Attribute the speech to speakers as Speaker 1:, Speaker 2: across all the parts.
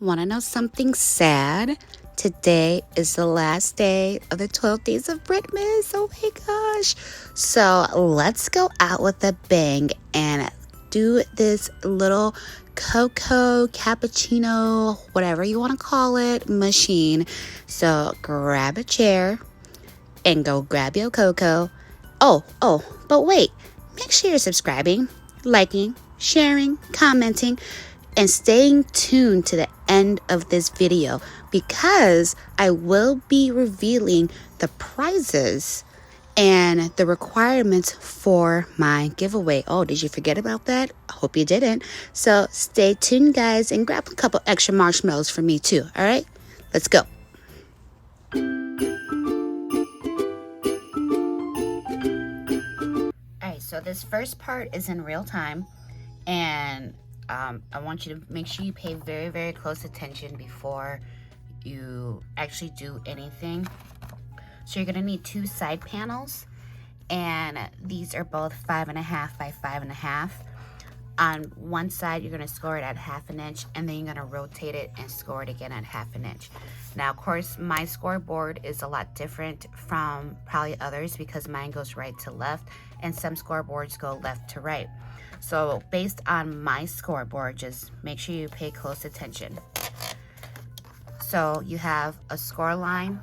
Speaker 1: Want to know something sad? Today is the last day of the 12 days of Brittmas. Oh my gosh. So let's go out with a bang and do this little cocoa, cappuccino, whatever you want to call it, machine. So grab a chair and go grab your cocoa. But wait, make sure you're subscribing, liking, sharing, commenting, and staying tuned to the end of this video because I will be revealing the prizes and the requirements for my giveaway. Oh, did you forget about that? I hope you didn't. So stay tuned, guys, and grab a couple extra marshmallows for me too. All right, let's go. All right, so this first part is in real time, and I want you to make sure you pay very, very close attention before you actually do anything. So you're gonna need two side panels, and these are both 5.5 by 5.5. On one side, you're gonna score it at 1/2 inch, and then you're gonna rotate it and score it again at 1/2 inch. Now, of course, my scoreboard is a lot different from probably others because mine goes right to left, and some scoreboards go left to right. So based on my scoreboard, just make sure you pay close attention. So you have a score line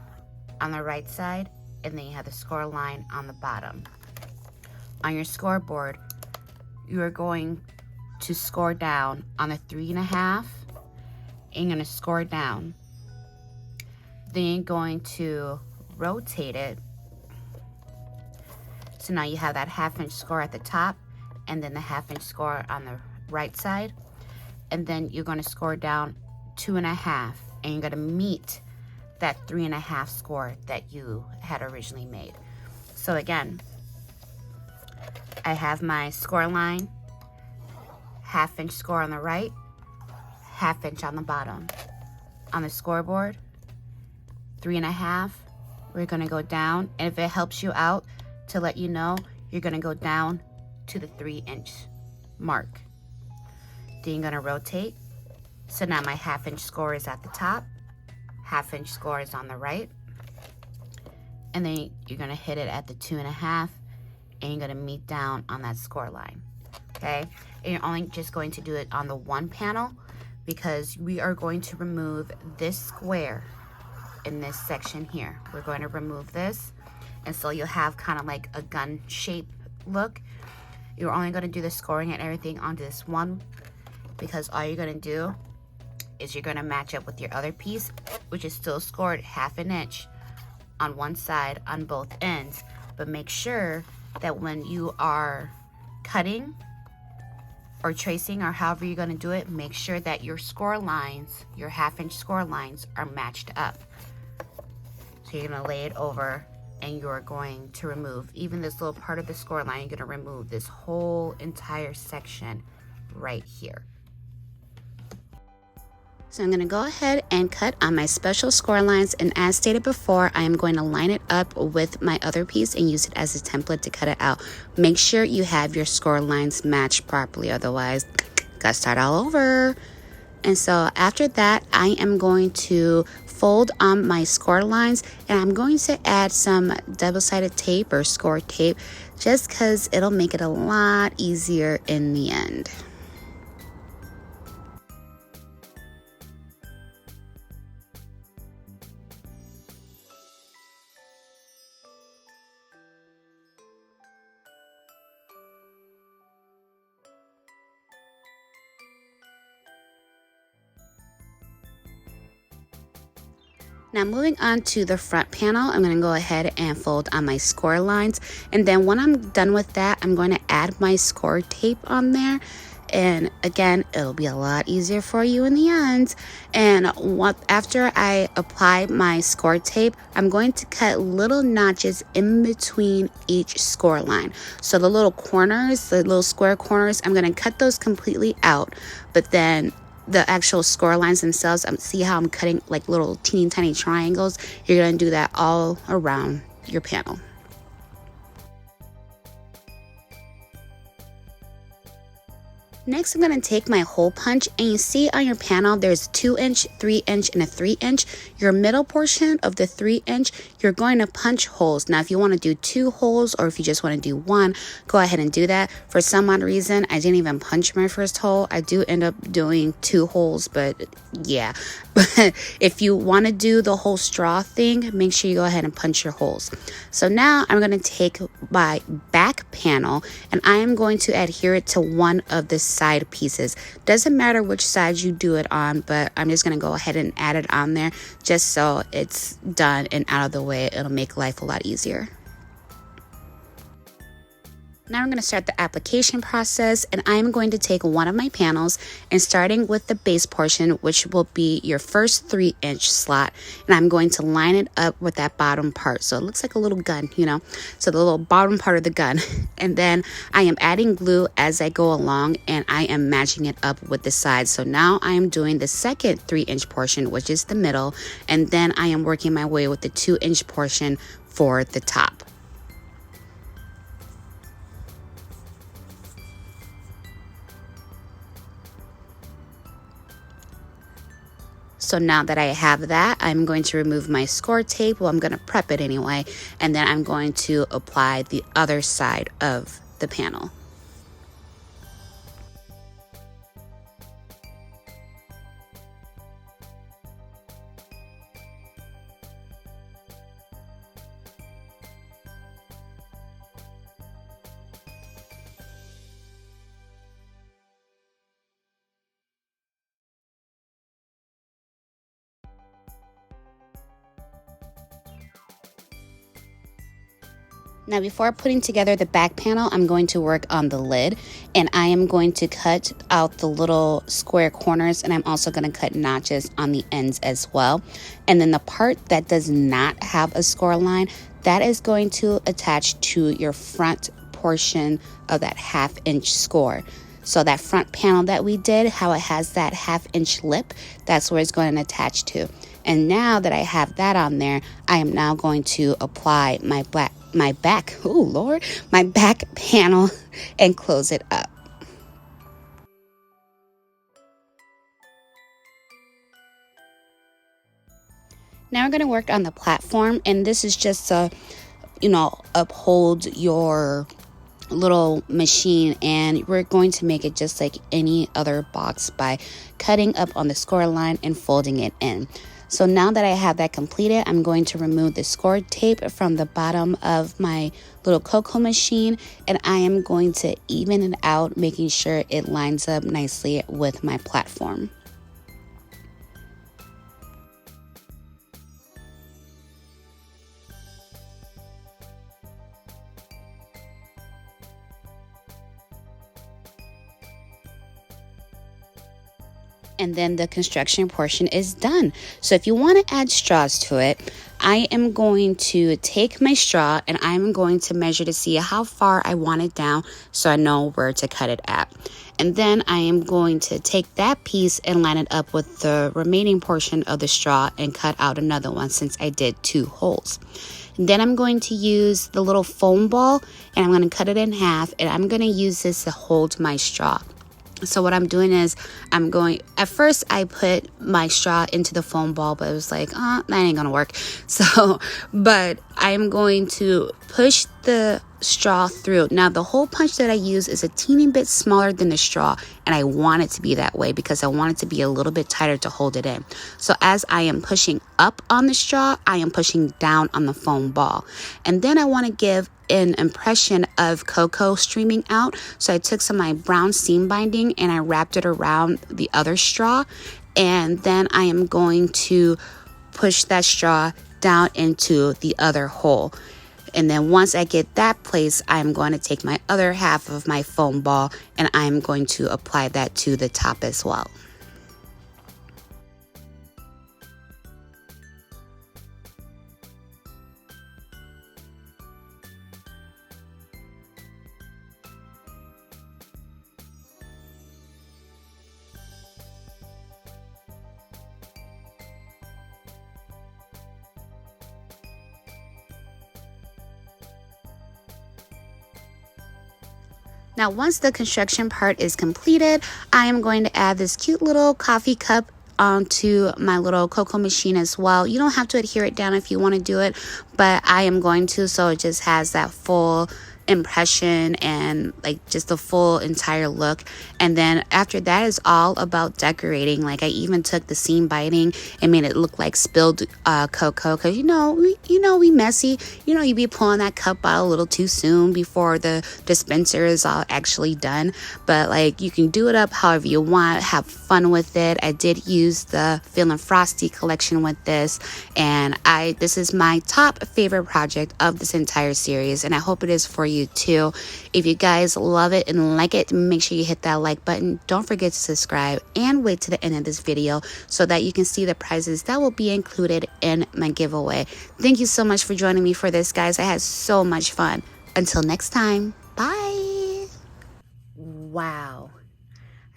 Speaker 1: on the right side, and then you have the score line on the bottom. On your scoreboard, you are going to score down on the 3.5, and you're going to score down. Then you're going to rotate it. So now you have that 1/2 inch score at the top, and then the 1/2 inch score on the right side. And then you're going to score down 2.5, and you're going to meet that 3.5 score that you had originally made. So again, I have my score line, 1/2 inch score on the right, 1/2 inch on the bottom. On the scoreboard, 3.5, we're going to go down, and if it helps you out to let you know, you're going to go down to the 3-inch mark. Then you're going to rotate. So now my 1/2 inch score is at the top, 1/2 inch score is on the right, and then you're going to hit it at the 2.5, and you're going to meet down on that score line. Okay, and you're only just going to do it on the one panel because we are going to remove this square in this section here. We're going to remove this, and so you'll have kind of like a gun shape look. You're only going to do the scoring and everything onto this one because all you're going to do is you're going to match up with your other piece, which is still scored 1/2 inch on one side on both ends. But make sure that when you are cutting or tracing or however you're going to do it, make sure that your score lines, your 1/2 inch score lines, are matched up. So you're going to lay it over, and you're going to remove even this little part of the score line. You're going to remove this whole entire section right here. So I'm going to go ahead and cut on my special score lines, and as stated before, I am going to line it up with my other piece and use it as a template to cut it out. Make sure you have your score lines matched properly, otherwise gotta start all over. And so after that, I am going to fold on my score lines, and I'm going to add some double-sided tape or score tape just because it'll make it a lot easier in the end. Now moving on to the front panel, I'm going to go ahead and fold on my score lines, and then when I'm done with that, I'm going to add my score tape on there, and again, it'll be a lot easier for you in the end. And after I apply my score tape, I'm going to cut little notches in between each score line. So the little corners, the little square corners, I'm going to cut those completely out, but then the actual score lines themselves, see how I'm cutting like little teeny tiny triangles? You're going to do that all around your panel. Next, I'm going to take my hole punch, and you see on your panel there's a 2-inch, 3-inch, and a 3-inch. Your middle portion of the 3-inch, you're going to punch holes. Now, if you want to do 2 holes or if you just want to do 1, go ahead and do that. For some odd reason, I didn't even punch my first hole. I do end up doing 2 holes, but yeah. But if you want to do the whole straw thing, make sure you go ahead and punch your holes. So now I'm going to take my back panel and I am going to adhere it to one of the side pieces. Doesn't matter which side you do it on, but I'm just going to go ahead and add it on there just so it's done and out of the way. It'll make life a lot easier. Now I'm going to start the application process, and I'm going to take one of my panels and starting with the base portion, which will be your first 3-inch slot, and I'm going to line it up with that bottom part. So it looks like a little gun, you know, so the little bottom part of the gun. And then I am adding glue as I go along, and I am matching it up with the sides. So now I am doing the second 3-inch portion, which is the middle, and then I am working my way with the 2-inch portion for the top. So now that I have that, I'm going to remove my score tape. Well, I'm going to prep it anyway, and then I'm going to apply the other side of the panel. Now, before putting together the back panel, I'm going to work on the lid, and I am going to cut out the little square corners, and I'm also going to cut notches on the ends as well. And then the part that does not have a score line, that is going to attach to your front portion of that 1/2-inch score. So that front panel that we did, how it has that 1/2-inch lip, that's where it's going to attach to. And now that I have that on there, I am now going to apply my back panel and close it up. Now we're going to work on the platform, and this is just to, uphold your little machine, and we're going to make it just like any other box by cutting up on the score line and folding it in. So now that I have that completed, I'm going to remove the score tape from the bottom of my little cocoa machine, and I am going to even it out, making sure it lines up nicely with my platform. And then the construction portion is done. So if you want to add straws to it, I am going to take my straw and I'm going to measure to see how far I want it down so I know where to cut it at. And then I am going to take that piece and line it up with the remaining portion of the straw and cut out another one since I did 2 holes. And then I'm going to use the little foam ball and I'm going to cut it in half, and I'm going to use this to hold my straw. So what I'm doing is at first I put my straw into the foam ball, but it was like, that ain't gonna work. So, but I'm going to push the straw through. Now the hole punch that I use is a teeny bit smaller than the straw, and I want it to be that way because I want it to be a little bit tighter to hold it in. So as I am pushing up on the straw, I am pushing down on the foam ball. And then I want to give an impression of cocoa streaming out. So I took some of my brown seam binding and I wrapped it around the other straw, and then I am going to push that straw down into the other hole. And then once I get that place, I'm going to take my other half of my foam ball and I'm going to apply that to the top as well. Now, once the construction part is completed, I am going to add this cute little coffee cup onto my little cocoa machine as well. You don't have to adhere it down if you want to do it, but I am going to, so it just has that full impression and like just the full entire look. And then after that is all about decorating. Like I even took the seam biting and made it look like spilled cocoa, because we messy. You be pulling that cup out a little too soon before the dispenser is all actually done. But like you can do it up however you want, have fun with it. I did use the Feelin' Frosty collection with this, and this is my top favorite project of this entire series, and I hope it is for you too. If you guys love it and like it, make sure you hit that like button. Don't forget to subscribe and wait to the end of this video so that you can see the prizes that will be included in my giveaway. Thank you so much for joining me for this, guys. I had so much fun. Until next time, bye. Wow.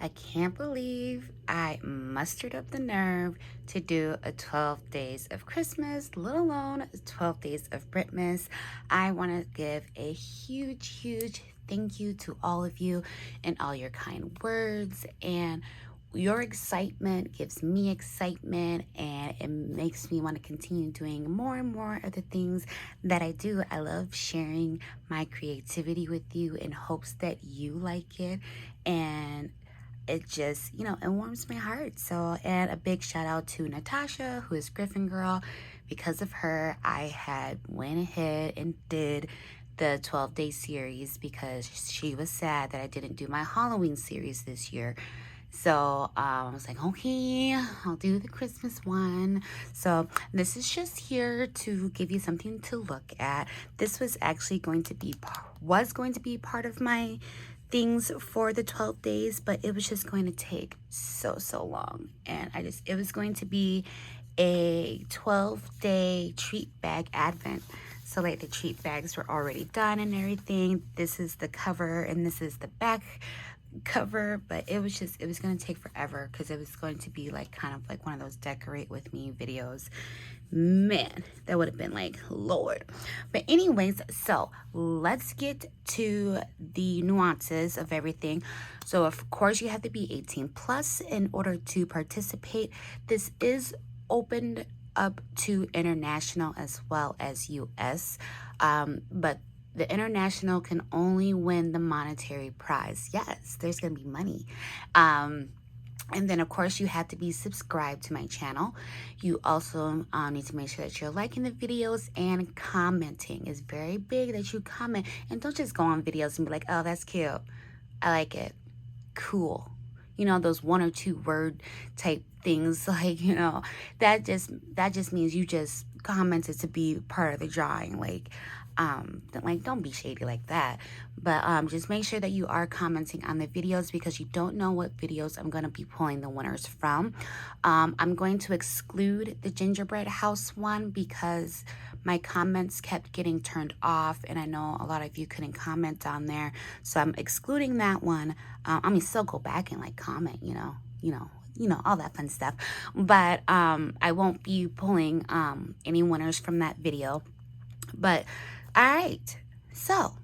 Speaker 1: I can't believe I mustered up the nerve to do a 12 days of Christmas, let alone 12 days of Brittmas. I want to give a huge thank you to all of you and all your kind words, and your excitement gives me excitement, and it makes me want to continue doing more and more of the things that I do. I love sharing my creativity with you in hopes that you like it, and it just, it warms my heart. So, and a big shout out to Natasha, who is Griffin Girl. Because of her, I had went ahead and did the 12-day series because she was sad that I didn't do my Halloween series this year. So I was like, okay, I'll do the Christmas one. So this is just here to give you something to look at. This was actually going to be part of my things for the 12 days, but it was just going to take so long, and it was going to be a 12-day treat bag advent. So like the treat bags were already done and everything. This is the cover and this is the back cover, but it was going to take forever because it was going to be like kind of like one of those decorate with me videos. Man, that would have been like Lord. But anyways, so let's get to the nuances of everything. So of course you have to be 18 plus in order to participate. This is opened up to international as well as US, but the international can only win the monetary prize. Yes, there's gonna be money. And then, of course, you have to be subscribed to my channel. You also need to make sure that you're liking the videos and commenting. It's very big that you comment. And don't just go on videos and be like, oh, that's cute. I like it. Cool. Those 1 or 2 word type things. Like, that just means you just commented to be part of the drawing. Like, don't be shady like that. But just make sure that you are commenting on the videos, because you don't know what videos I'm going to be pulling the winners from. I'm going to exclude the gingerbread house one because my comments kept getting turned off, and I know a lot of you couldn't comment on there, so I'm excluding that one. Still go back and like comment, all that fun stuff, but I won't be pulling any winners from that video. But all right, so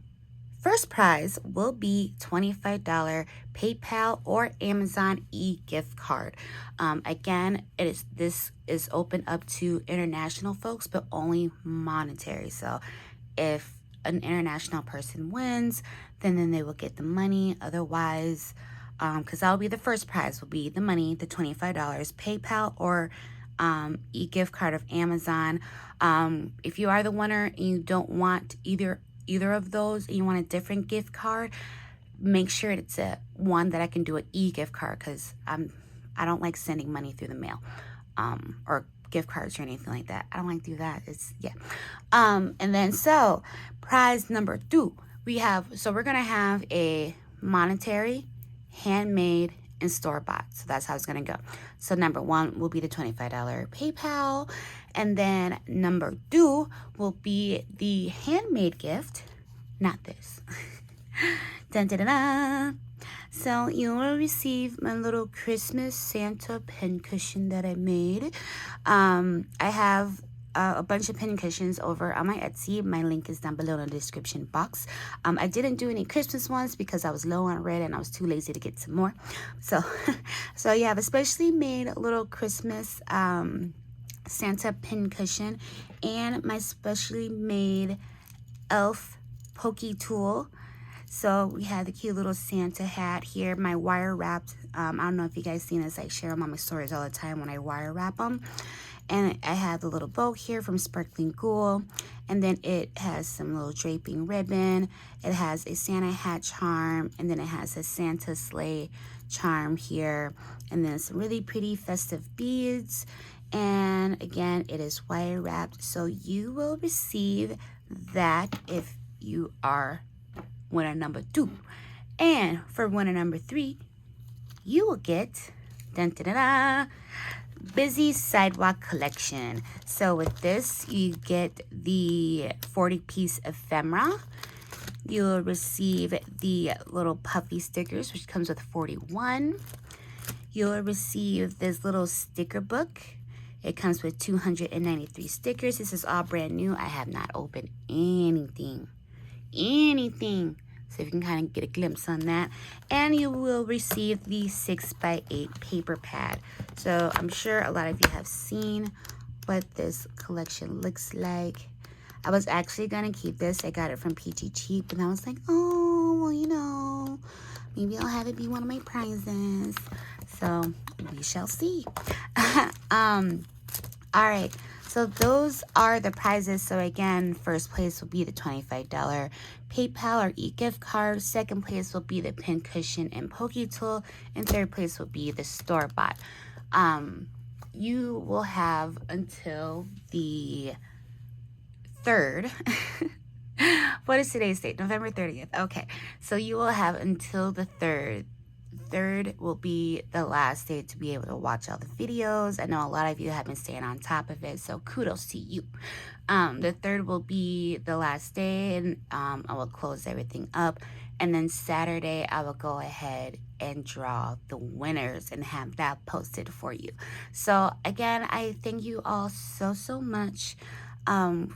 Speaker 1: first prize will be $25 PayPal or Amazon e-gift card. Again, this is open up to international folks, but only monetary. So if an international person wins, then they will get the money. Otherwise, because that'll be the first prize, will be the money, the $25 PayPal or e-gift card of Amazon. If you are the winner and you don't want either of those and you want a different gift card, make sure it's one that I can do an e-gift card, because I don't like sending money through the mail or gift cards or anything like that. I don't like to do that. And then so prize number 2, we're gonna have a monetary, handmade, and store-bought. So that's how it's gonna go. So number 1 will be the $25 PayPal, and then number 2 will be the handmade gift, not this. Dun, dun, dun, dun. So you will receive my little Christmas Santa pincushion that I made. I have a bunch of pin cushions over on my Etsy. My link is down below in the description box. I didn't do any Christmas ones because I was low on red and I was too lazy to get some more. So, so you have a specially made little Christmas Santa pin cushion and my specially made elf pokey tool. So we have the cute little Santa hat here, my wire wrapped. I don't know if you guys seen this, I share them on my stories all the time when I wire wrap them. And I have the little bow here from Sparkling Ghoul. And then it has some little draping ribbon. It has a Santa hat charm. And then it has a Santa sleigh charm here. And then some really pretty festive beads. And again, it is wire wrapped. So you will receive that if you are winner number 2. And for winner number 3, you will get dun, dun, dun, dun, Busy Sidewalk Collection. So with this, you get the 40-piece ephemera. You'll receive the little puffy stickers, which comes with 41. You'll receive this little sticker book. It comes with 293 stickers. This is all brand new. I have not opened anything. So you can kind of get a glimpse on that. And you will receive the 6x8 paper pad. So I'm sure a lot of you have seen what this collection looks like. I was actually going to keep this. I got it from PG Cheap. And I was like, oh, well, you know, maybe I'll have it be one of my prizes. So we shall see. All right. So those are the prizes. So again, first place will be the $25 PayPal or e-gift card. Second place will be the pin cushion and pokey tool. And third place will be the store-bought. You will have until the 3rd. What is today's date? November 30th. Okay. So you will have until the 3rd. 3rd will be the last day to be able to watch all the videos. I know a lot of you have been staying on top of it, so kudos to you. The 3rd will be the last day, and I will close everything up. And then Saturday, I will go ahead and draw the winners and have that posted for you. So again, I thank you all so much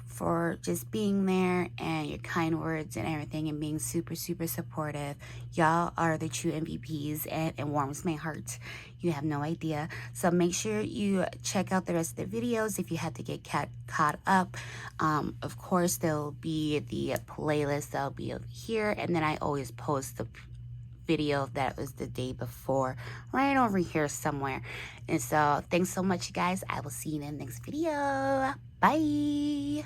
Speaker 1: for just being there and your kind words and everything and being super supportive. Y'all are the true MVPs and it warms my heart. You have no idea. So make sure you check out the rest of the videos if you have to get caught up. Of course, there'll be the playlist that'll be over here, and then I always post the video that was the day before right over here somewhere. And so thanks so much, you guys. I will see you in the next video. Bye.